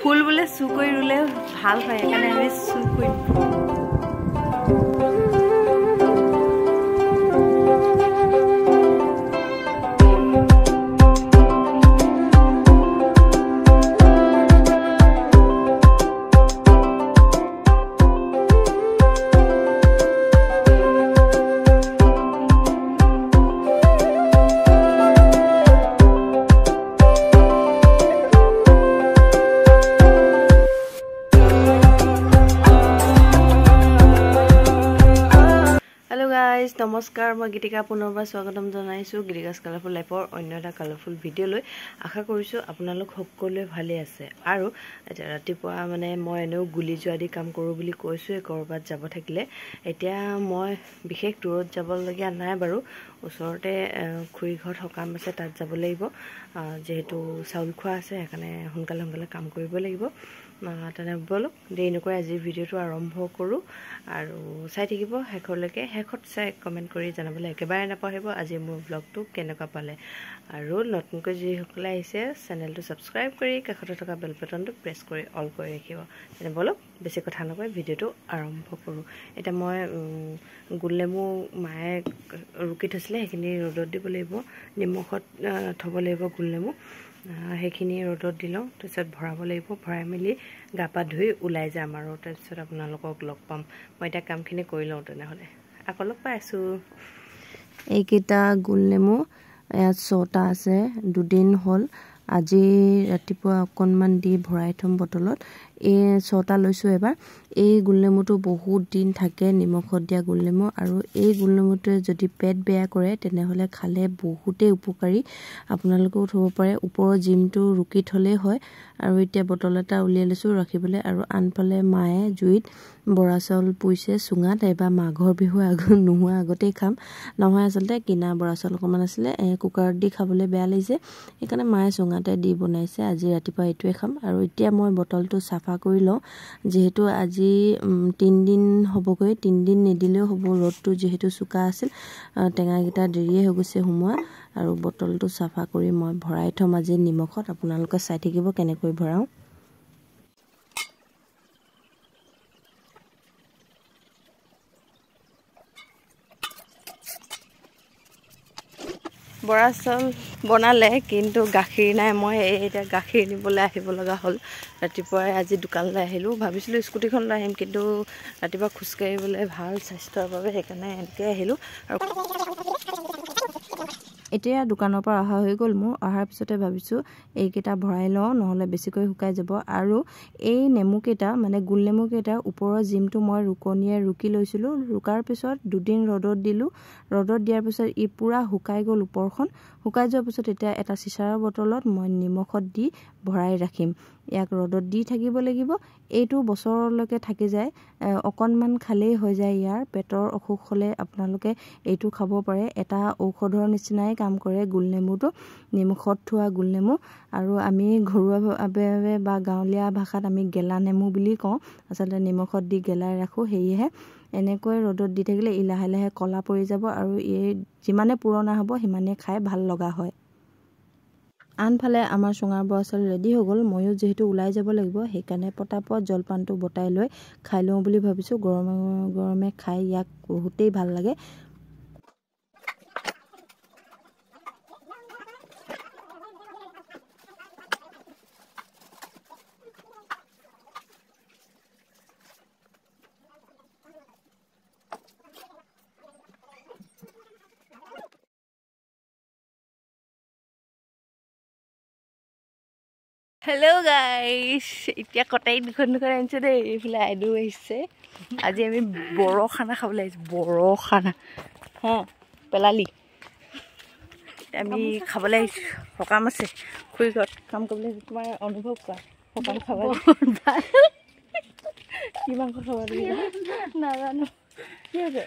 ফুল বোলে চু কৰি ৰুলে ভাল হয় সেইকাৰণে আমি চু কৰি নমস্কাৰ মই গীতিকা পুনৰবাৰ স্বাগতম জনাইছো গিৰিগাছ কালাৰফুল লাইফৰ অন্য এটা কালাৰফুল ভিডিঅ' লৈ আশা কৰিছো আপোনালোক সকলোৱে ভালে আছে আৰু এতিয়া ৰাতিপুৱা মানে মই এনেও গুলি যোৱা দি কাম কৰো বুলি কৈছো কৰবাত যাব থাকিলে এতিয়া মই বিশেষ দূৰত যাব লগিয়া নাই বাৰু ওচৰতে খুৰি ঘৰ সকাম আছে তাত যাব লাগিব যেহেতু চাউল খোৱা আছে সেইকাৰণে সোনকালে কাম কৰিব লাগিব তেনে বলক দেৰি নকৰি আজি ভিডিঅ'টো আৰম্ভ কৰো আৰু চাই থাকিব শেষলৈকে শেষত চাই কমেন্ট কৰি জনাবলৈ একেবাৰে নাপাহৰিব আজি মোৰ ব্লগটো কেনেকুৱা পালে আৰু নতুনকৈ যিসকলে আহিছে চেনেলটো সাবস্ক্ৰাইব কৰি কাষতে থকা বেল বাটনটো প্ৰেছ কৰি অল কৰি ৰাখিব তেনে বলক বেছি কথা নকৈ ভিডিঅ'টো আৰম্ভ কৰো এটা মই গুলনেমু মায়ে ৰুকি থৈছিলে সেইখিনি ৰ'দত দিব লাগিব নিমখত থব লাগিব গুলনেমু সেইখিনি ৰ'দত দিলও তাৰপিছত ভৰাব লাগিব ভৰাই মেলি গাপা ধুই ওলাই যাম আৰু তাৰপিছত আপোনালোকক লগ পাম মই এটা কামখিনি কৰি লওঁ তেনেহলে আকৌ লগ পাইছো এইকেইটা গুলনেমু ইয়াত 6টা আছে দুদিন হ'ল আজি ৰাতিপুৱা অকনমান দি ভৰাই থম বটলত এই 6টা লৈছো এবাৰ এই গুলনেমুটো বহুত দিন থাকে নিমখত দিয়া গুলনেমু আৰু এই গুলনেমুটোৱে যদি পেট বেয়া কৰে তেনেহলে খালে বহুতেই উপকাৰী আপোনালোকেও থব পাৰে ওপৰৰ জিমটো ৰুকি থলে হয় আৰু এতিয়া বটল এটা উলিয়াই লৈছো ৰাখিবলৈ আৰু আনফালে মায়ে জুইত বৰা চাউল পুইছে চুঙাত এবা মাঘৰ বিহু নোহোৱা আগতেই খাম নহয় আচলতে কিনা বৰা চাউল অকমান আছিলে কুকাৰত দি খাবলৈ বেয়া লাগিছে সেইকাৰণে মায়ে চুঙাতে দি বনাইছে আজি ৰাতিপুৱা এইটোৱে খাম আৰু এতিয়া মই বটলটো সাফা কৰি লওঁ যেহেতু আজি 3 দিন হ'বগৈ 3 দিন নিদিলেও হ'ব ৰ'দটো যেহেতু চুকা আছিল টেঙাগিটা দেৰিয়ে হৈ গৈছে হুমুৱা আৰু বটলটো সাফা কৰি মই ভৰাই থম আজি নিমখত আপোনালোকে চাই থাকিব কেনেকৈ ভৰাও বৰা চাউল বনালে কিন্তু গাখীৰ নাই মই এটা গাখীৰ নিবলৈ আহিব লগা হ'ল ৰাতিপুৱাই আজি দোকানলৈ আহিলো ভাবিছিলো স্কুটিখন লৈ আহিম কিন্তু ৰাতিপুৱা খুচকাৰিবলৈ ভাল স্বাস্থ্যৰ বাবে সেইকাৰণে এনেকৈ আহিলো আৰু এতিয়া দোকানৰ পৰা অহা হৈ গ'ল মোৰ অহাৰ পিছতে ভাবিছো এইকেইটা ভৰাই লওঁ নহলে বেছিকৈ শুকাই যাব আৰু এই নেমু কেইটা মানে গুল নেমু কেইটাৰ ওপৰৰ জিমটো মই ৰুকনিয়ে ৰুকি লৈছিলো ৰুকাৰ পিছত দুদিন ৰ'দত দিলো ৰ'দত দিয়াৰ পিছত ই পুৰা শুকাই গ'ল ওপৰখন শুকাই যোৱাৰ পিছত এতিয়া এটা চিচাৰৰ বটলত মই নিমখত দি ভৰাই ৰাখিম ইয়াক ৰ'দত দি থাকিব লাগিব এইটো বছৰলৈকে থাকি যায় অকনমান খালেই হৈ যায় ইয়াৰ পেটৰ অসুখ হলে আপোনালোকে এইটো খাব পাৰে এটা ঔষধৰ নিচিনাই কাম কৰে গুলনেমুটো নিমখত থোৱা গুলনেমু আৰু আমি ঘৰুৱাভাৱে বা গাঁৱলীয়া ভাষাত আমি গেলা নেমু বুলি কওঁ আচলতে নিমখত দি গেলাই ৰাখো সেয়েহে এনেকৈ ৰ'দত দি থাকিলে ই লাহে লাহে কলা পৰি যাব আৰু এই যিমানে পুৰণা হ'ব সিমানে খাই ভাল লগা হয় আনফালে আমাৰ চুঙাৰ বৰা চাউল ৰেডি হৈ গ'ল ময়ো যেহেতু ওলাই যাব লাগিব সেইকাৰণে পটাপট জলপানটো বটাই লৈ খাই লওঁ বুলি ভাবিছো গৰমে গৰমে খাই ইয়াক বহুতেই ভাল লাগে Hello guys, এতিয়া কটাই দুখন আনিছো দেই এইফালে আইডু আহিছে আজি আমি বড় খানা খাবলৈ আহিছো বড় খানা হা পেলালি আমি খাবলৈ আহিছো সকাম আছে খুৰি ঘৰত কাম কৰিবলৈ তোমাৰ অনুভৱ কৰা সকাম খাবলৈ কি মাংস খাব নাজানো কি আছে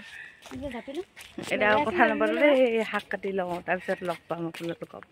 এটা কথা নাপালো দেই শাক কাটি লওঁ তাৰপিছত লগ পাম আপোনালোকক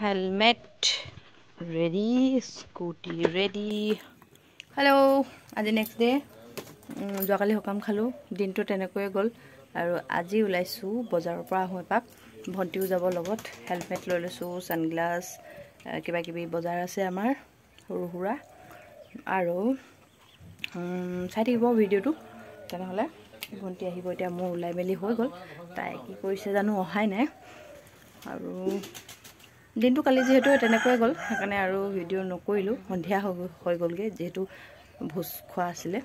helmet ready, scooty ready. Hello', আজি নেক্সট ডে। যোৱাকালি সকাম খালোঁ, দিনটো তেনেকৈয়ে গ'ল আৰু আজি ওলাইছোঁ বজাৰৰ পৰা আহোঁ এপাক। ভণ্টিও যাব লগত। হেলমেট লৈ লৈছোঁ, ছানগ্লাছ, কিবা কিবি বজাৰ আছে আমাৰ সৰু সুৰা। আৰু চাই থাকিব ভিডিঅ'টো। তেনেহ'লে ভণ্টি আহিব এতিয়া। মোৰ ওলাই মেলি হৈ গ'ল, তাই কি কৰিছে জানো, অহাই নাই। আৰু দিনটো কালি যিহেতু তেনেকৈয়ে গ'ল, সেইকাৰণে আৰু ভিডিঅ' নকৰিলোঁ। সন্ধিয়া হৈ গ'লগৈ যিহেতু ভোজ খোৱা আছিলে,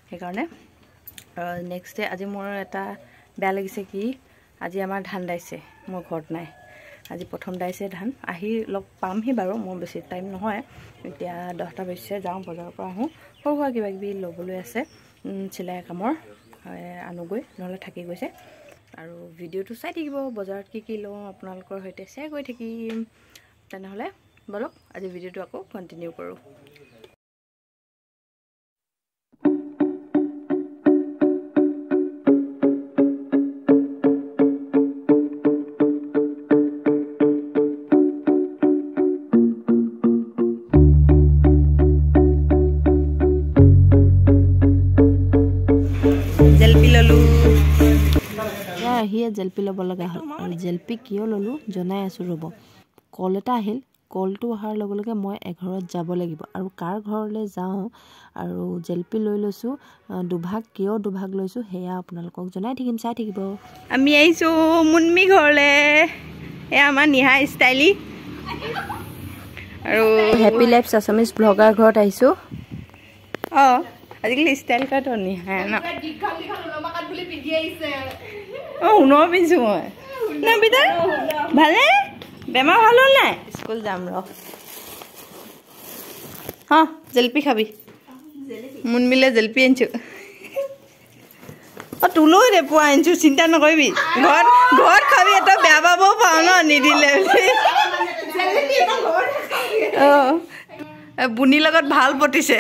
সেইকাৰণে। নেক্সট ডে আজি মোৰ এটা বেয়া লাগিছে কি, আজি আমাৰ ধান দাইছে, মোৰ ঘৰত নাই। আজি প্ৰথম দাইছে ধান। আহি লগ পামহি বাৰু, মোৰ বেছি টাইম নহয়। এতিয়া 10টা বাজিছে, যাওঁ বজাৰৰ পৰা আহোঁ। সৰু সুৰা কিবা কিবি ল'বলৈ আছে, চিলাই কামৰ আনোগৈ, নহ'লে থাকি গৈছে। আৰু ভিডিঅ'টো চাই থাকিব, বজাৰত কি কি লওঁ আপোনালোকৰ সৈতে শ্বেয়াৰ কৰি থাকিম। তেনেহ'লে বলক আজি ভিডিঅ'টো আকৌ কণ্টিনিউ কৰোঁ। জেলপি ল'লোঁ। আহিয়ে জেলপি ল'ব লগা হ'ল। আৰু জেলপি কিয় ল'লোঁ জনাই আছোঁ ৰ'ব। কল এটা আহিল, কলটো অহাৰ লগে লগে মই এঘৰত যাব লাগিব। আৰু কাৰ ঘৰলৈ যাওঁ আৰু জেলপি লৈ লৈছোঁ দুভাগ। কিয় দুভাগ লৈছোঁ সেয়া আপোনালোকক জনাই থাকিম, চাই থাকিব। আমি আহিছোঁ মুনমি ঘৰলৈ। এয়া আমাৰ নিহা ষ্টাইলি আৰু হেপী লাইফ আছামিজ ব্লগাৰ ঘৰত আহিছোঁ। আজিকালি ষ্টাইল কাটো নিহাই ন। সোণৰ পিন্ধিছোঁ মই। ভালে বেমাৰ ভাল হ'ল নাই? স্কুল যাম ৰ। জেলপি খাবি? মুনমিলে জেলপি আনিছোঁ। তোলৈ দে পোৱা আনিছোঁ, চিন্তা নকৰিবি। ঘৰত খাবি, এটা বেয়া পাবও পাওঁ ন নিদিলে বুলি। বুনিৰ লগত ভাল পতিছে,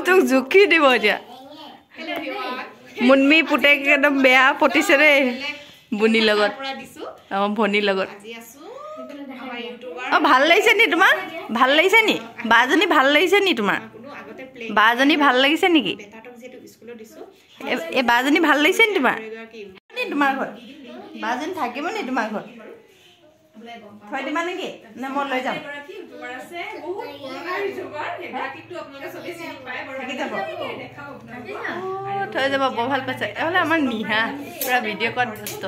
তোক জুখি দিব এতিয়া। মুনমি পুতেক একদম বেয়া পতিছে দেই বুনিৰ লগত, ভনীৰ লগত। ভাল লাগিছে নি তোমাৰ? ভাল লাগিছে নি? বাজনী ভাল লাগিছে নি তোমাৰ? বাজনী ভাল লাগিছে নেকি? এই বাজনী ভাল লাগিছে নি তোমাৰ? তোমাৰ ঘৰত বাজনী থাকিব নি তোমাৰ ঘৰত? থৈ দিবা নেকি? নে মই লৈ যাম? থৈ যাব, বৰ ভাল পাইছে। এহ'লে আমাৰ নিহা পুৰা ভিডিঅ' কৰাত ব্যস্ত।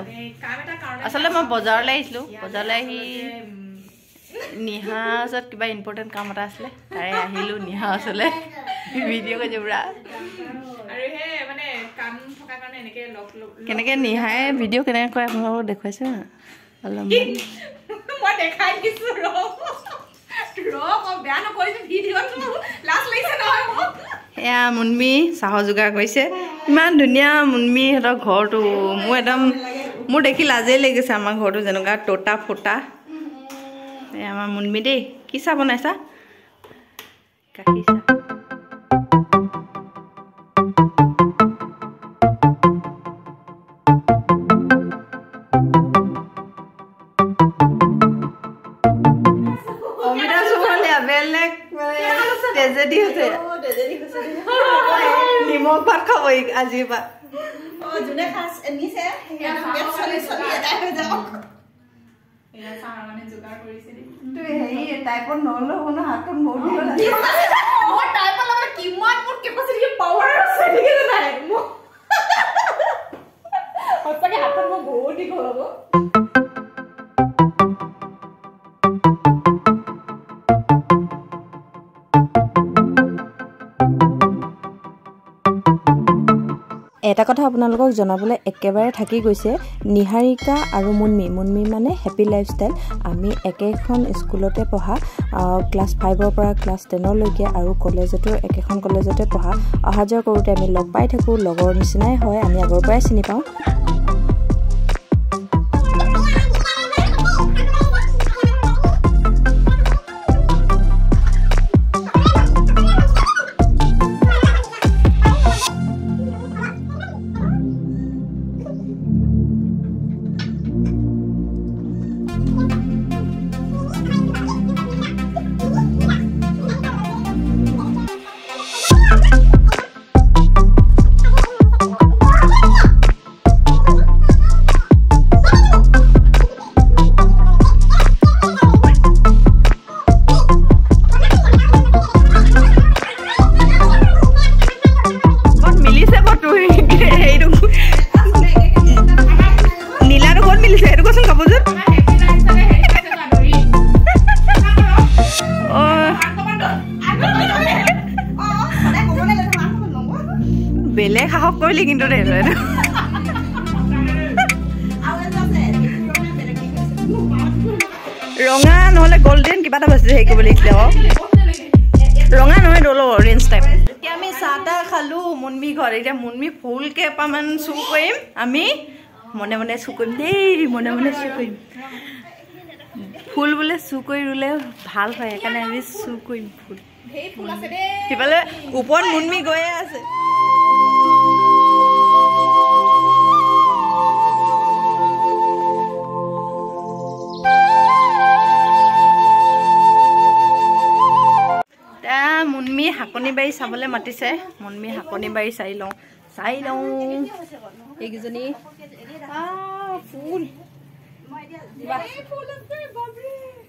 আচলতে মই বজাৰলৈ আহিছিলোঁ। বজাৰলৈ আহি নিহা ওচৰত কিবা ইম্পৰ্টেণ্ট কাম এটা আছিলে, তাৰে আহিলোঁ নিহা ওচৰলৈ। ভিডিঅ' কৰিছে পুৰা। কেনেকৈ নিহাই ভিডিঅ' কেনেকৈ কৰে আপোনালোকক দেখুৱাইছে অলপমান। মই দেখাই দিছোঁ এয়া মুনমি চাহৰ যোগাৰ কৰিছে। ইমান ধুনীয়া মুনমিহঁতৰ ঘৰটো। মোৰ দেখি লাজেই লাগিছে। আমাৰ ঘৰটো যেনেকুৱা ততা ফটা। এয়া আমাৰ মুনমি দেই। কি চাহ বনাইছা? গাখীৰ চাহ। নিমখ ভাত খাব আজিৰ পৰা। টাইপত নহ'লে হ'ব ন, হাতখন বহুত সঁচাকে হাতখন মোৰ বহুত দীঘল হ'ব। এটা কথা আপোনালোকক জনাবলৈ একেবাৰে থাকি গৈছে নিহাৰিকা আৰু মুনমি মানে হেপী লাইফষ্টাইল আমি একেখন স্কুলতে পঢ়া ক্লাছ 5 পৰা ক্লাছ 10 লৈকে আৰু কলেজতো একেখন কলেজতে পঢ়া অহা যোৱা কৰোঁতে আমি লগ পাই থাকোঁ লগৰ নিচিনাই হয় আমি আগৰ পৰাই চিনি পাওঁ বেলেগ সাহস কৰিলি কিন্তু ৰঙা নহ'লে গল্ডেন কিবা এটা বস্তু হেৰি কৰিব লাগিছিলে ৰঙা নহয় দল অৰেঞ্জ টাইপ এতিয়া আমি চাহ তাহ খালোঁ মুনমি ঘৰত এতিয়া মুনমি ফুলকৈ এপামান চু কৰিম আমি মনে মনে চু কৰিম দেই মনে মনে চু কৰিম ফুল বোলে চু কৰি ৰুলে ভাল হয় সেইকাৰণে আমি চু কৰিম ফুল সিফালে ওপৰত মুনমি গৈয়ে আছে মুনমি হাকনি বাৰী চাবলৈ মাতিছে মুনমি হাকনি বাৰী চাই লওঁ এইকেইজনী ফুল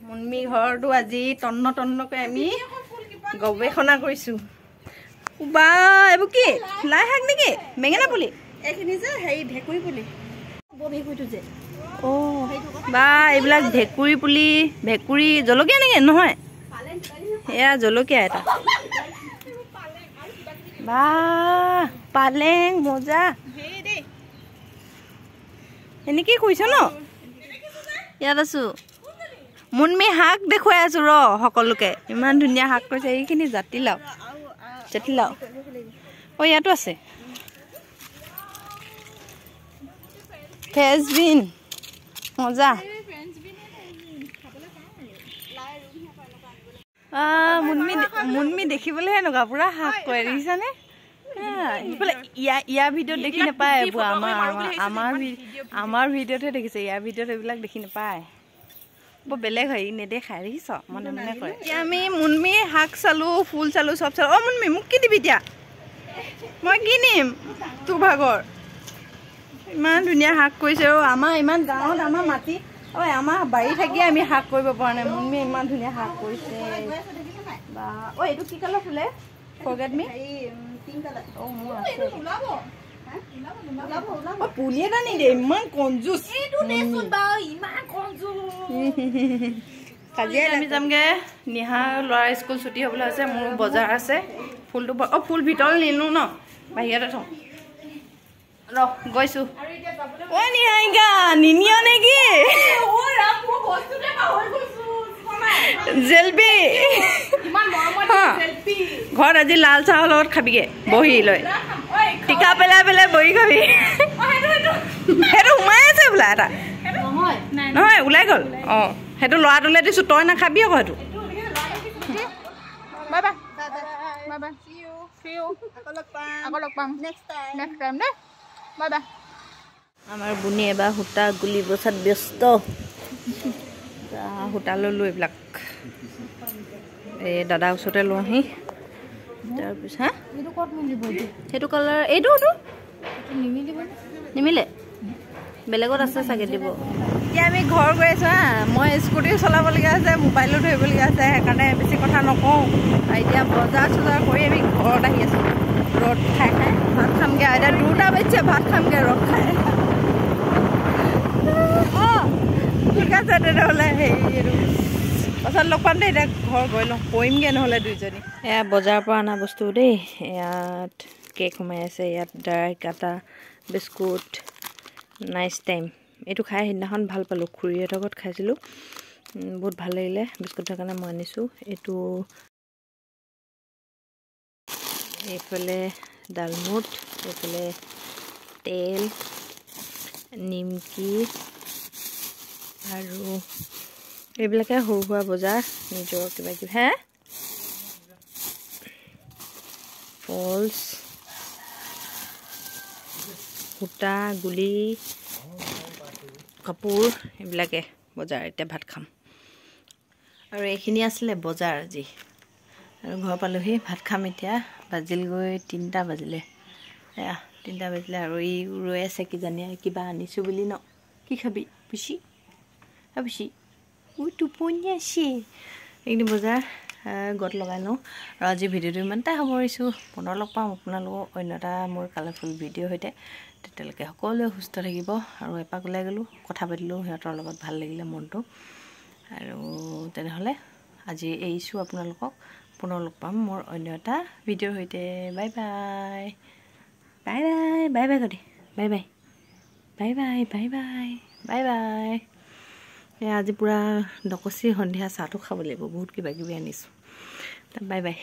মুনমি ঘৰটো আজি তন্নকৈ আমি গৱেষণা কৰিছোঁ বা এইবোৰ কি লাই শাক নেকি বেঙেনা পুলি এইখিনি যে হেৰি ভেকুৰী পুলি ভেকুৰীটো যে বা এইবিলাক ভেকুৰী পুলি ভেকুৰী জলকীয়া নেকি নহয় এয়া জলকীয়া এটা বা পালেং মজা এনেকৈ কৈছ ন ইয়াত আছো মুনমি শাক দেখুৱাই আছো ৰ সকলোকে ইমান ধুনীয়া শাক কৈছে এইখিনি জাতিলাও ইয়াতো আছে ফ্ৰেঞ্চবিন মজা মুনমি দেখিবলৈ এনেকুৱা পুৰা শাক কৰে দেখিছানে সিফালে ইয়াৰ ভিডিঅ'ত দেখি নাপায় এইবোৰ আমাৰ ভিডিঅ'তহে দেখিছে ইয়াৰ ভিডিঅ'ত এইবিলাক দেখি নাপায় বৰ বেলেগ হয় নেদেখায় দেখিছ মনে মনে কৰে এতিয়া আমি মুনমি শাক চালোঁ ফুল চালোঁ চব চালোঁ মুনমি মোক কি দিবি এতিয়া মই কি নিম তোৰ ভাগৰ ইমান ধুনীয়া শাক কৰিছে আমাৰ ইমান গাঁৱত আমাৰ মাটি আমাৰ বাৰী থাকি আমি শাক কৰিব পৰা নাই মুনমি ইমান ধুনীয়া শাক কৰিছে বা এইটো কি কালাৰ ফুলে ফৰগেট মি পুলি এটা নিদিয়ে ইমান কঞ্জুচ কাজিয়া আমি যামগে নিহা ল'ৰা স্কুল ছুটি হ'বলৈ আছে মোৰ বজাৰ আছে ফুলটো ফুল ভিতৰত নিনো ন বাহিৰতে থওঁ ৰ গৈছো নিহাৰিকা নিনিয় নেকি জেলপি ঘৰত আজি লাল চাহৰ লগত খাবিগে বহি লৈ টিকা পেলাই বহি খাবি সেইটো সোমাই আছে বোলা এটা নহয় ওলাই গ'ল সেইটো ল'ৰাটোলৈ দিছো তই নাখাবি আকৌ সেইটো আমাৰ বুনি এবাৰ সূতা গুলি বচাত ব্যস্ত সূতা ললোঁ এইবিলাক এই দাদাৰ ওচৰতে লওঁহি তাৰপিছত সেইটো কালাৰ এইটোতো নিমিলে বেলেগত আছে চাগে দিব এতিয়া আমি ঘৰ গৈ আছোঁ মই স্কুটিও চলাবলগীয়া আছে মোবাইলো ধৰিবলগীয়া আছে সেইকাৰণে বেছি কথা নকওঁ এতিয়া বজাৰ চজাৰ কৰি আমি ঘৰত আহি আছোঁ ৰ'দ খাই ভাত খামগৈ এতিয়া 2টা বাজিছে ভাত খামগৈ ৰ'দ খাই ঠিক আছে তেনেহ'লে হেৰি পাছত লগ পাম দেই এতিয়া ঘৰ গৈ লওঁ পৰিমগৈ নহ'লে দুইজনী এয়া বজাৰৰ পৰা অনা বস্তু দেই ইয়াত কেক সোমাই আছে ইয়াত, ড্ৰাই কাটা বিস্কুট, নাইচ টাইম। এইটো খাই সেইদিনাখন ভাল পালোঁ, খুৰীহঁতৰ ঘৰত খাইছিলোঁ, বহুত ভাল লাগিলে বিস্কুটৰ কাৰণে মই আনিছোঁ। এইটো এইফালে ডালমুট, এইফালে তেল, নিমকি আৰু এইবিলাকে সৰু সুৰা বজাৰ নিজৰ কিবা কিবি। হে ফলছ, সূতা, গুলি, কাপোৰ, এইবিলাকে বজাৰ। এতিয়া ভাত খাম আৰু এইখিনি আছিলে বজাৰ আজি, আৰু ঘৰ পালোহি, ভাত খাম এতিয়া। বাজিলগৈ 3টা বাজিলে, এয়া 3টা বাজিলে আৰু ই ৰৈ আছে কিজানি কিবা আনিছোঁ বুলি ন। কি খাবি পুচি? পুচি টোপনি আছে। এইখিনি বজাৰ গত লগাই লওঁ আৰু আজি ভিডিঅ'টো ইমানটাই হ'ব পাৰিছোঁ। পুনৰ লগ পাম আপোনালোকক অন্য এটা মোৰ কালাৰফুল ভিডিঅ' সৈতে। তেতিয়ালৈকে সকলোৱে সুস্থ থাকিব। আৰু এপাক ওলাই গ'লোঁ, কথা পাতিলোঁ সিহঁতৰ লগত, ভাল লাগিলে মনটো। আৰু তেনেহ'লে আজি এৰিছোঁ আপোনালোকক, পুনৰ লগ পাম মোৰ অন্য এটা ভিডিঅ'ৰ সৈতে। Bye bye bye bye bye bye কৰি bye bye bye bye bye bye bye bye. আজি পূৰা নকচি সন্ধিয়া চাহটো খাব লাগিব, বহুত কিবা কিবি আনিছোঁ। Bye bye.